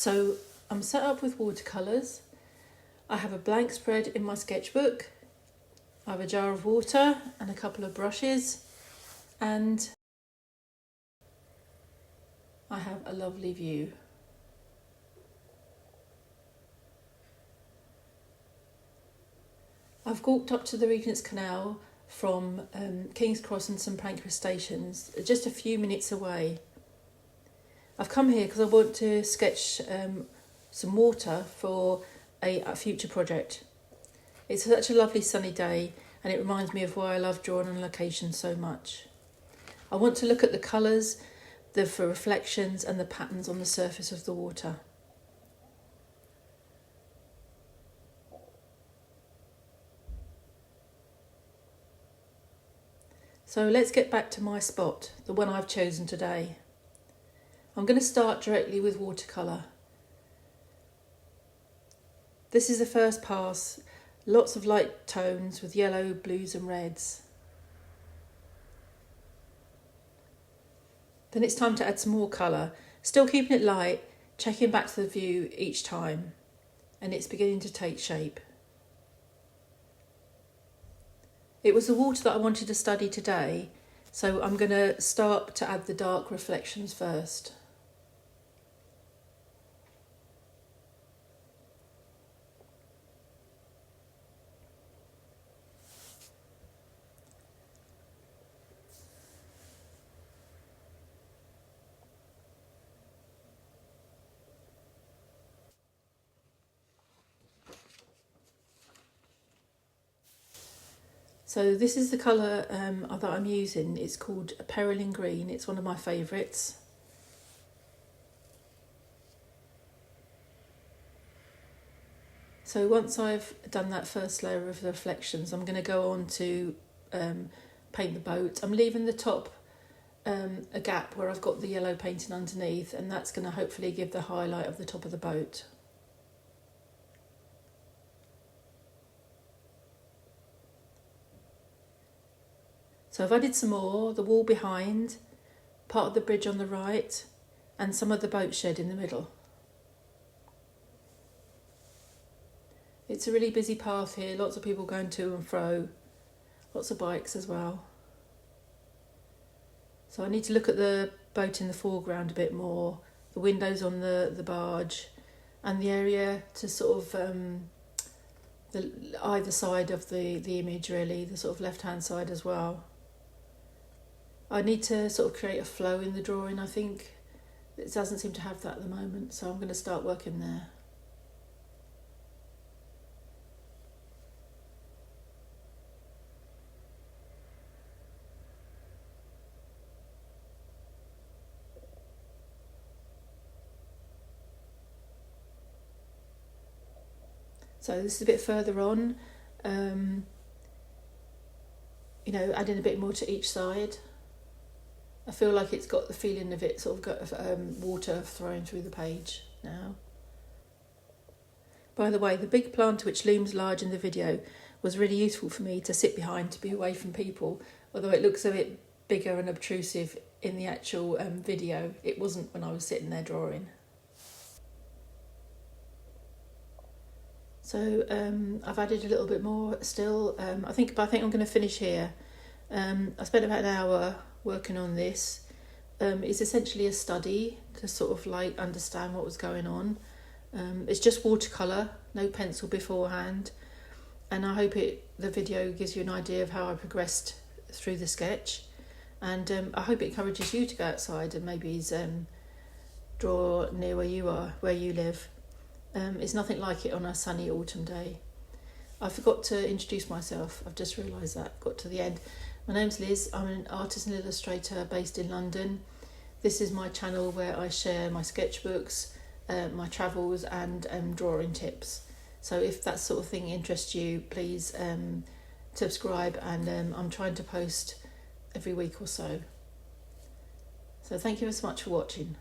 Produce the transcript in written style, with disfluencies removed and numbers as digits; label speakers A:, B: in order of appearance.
A: So I'm set up with watercolours. I have a blank spread in my sketchbook. I have a jar of water and a couple of brushes, and I have a lovely view. I've walked up to the Regent's Canal from King's Cross and St Pancras stations, just a few minutes away. I've come here because I want to sketch some water for a future project. It's such a lovely sunny day, and it reminds me of why I love drawing on location so much. I want to look at the colours, the reflections and the patterns on the surface of the water. So let's get back to my spot, the one I've chosen today. I'm going to start directly with watercolour. This is the first pass, lots of light tones with yellow, blues and reds. Then it's time to add some more colour, still keeping it light, checking back to the view each time, and it's beginning to take shape. It was the water that I wanted to study today, so I'm going to start to add the dark reflections first. So this is the colour that I'm using. It's called Perilyn Green. It's one of my favourites. So once I've done that first layer of the reflections, I'm going to go on to paint the boat. I'm leaving the top a gap where I've got the yellow painting underneath, and that's going to hopefully give the highlight of the top of the boat. So I've added some more, the wall behind, part of the bridge on the right, and some of the boat shed in the middle. It's a really busy path here, lots of people going to and fro, lots of bikes as well. So I need to look at the boat in the foreground a bit more, the windows on the barge, and the area to sort of the either side of the image really, the sort of left-hand side as well. I need to sort of create a flow in the drawing. I think it doesn't seem to have that at the moment, so I'm going to start working there. So this is a bit further on, adding a bit more to each side. I feel like it's got the feeling of it sort of got water flowing through the page now. By the way, the big plant which looms large in the video was really useful for me to sit behind, to be away from people, although it looks a bit bigger and obtrusive in the actual video. It wasn't when I was sitting there drawing. So I've added a little bit more still. I think I'm going to finish here. I spent about an hour working on this. It's essentially a study to sort of like understand what was going on. It's just watercolour, no pencil beforehand, and I hope the video gives you an idea of how I progressed through the sketch, and I hope it encourages you to go outside and maybe draw near where you are, where you live. It's nothing like it on a sunny autumn day. I forgot to introduce myself. I've just realised that. Got to the end. My name's Liz. I'm an artist and illustrator based in London. This is my channel where I share my sketchbooks, my travels and drawing tips. So if that sort of thing interests you, please subscribe, and I'm trying to post every week or so. So thank you so much for watching.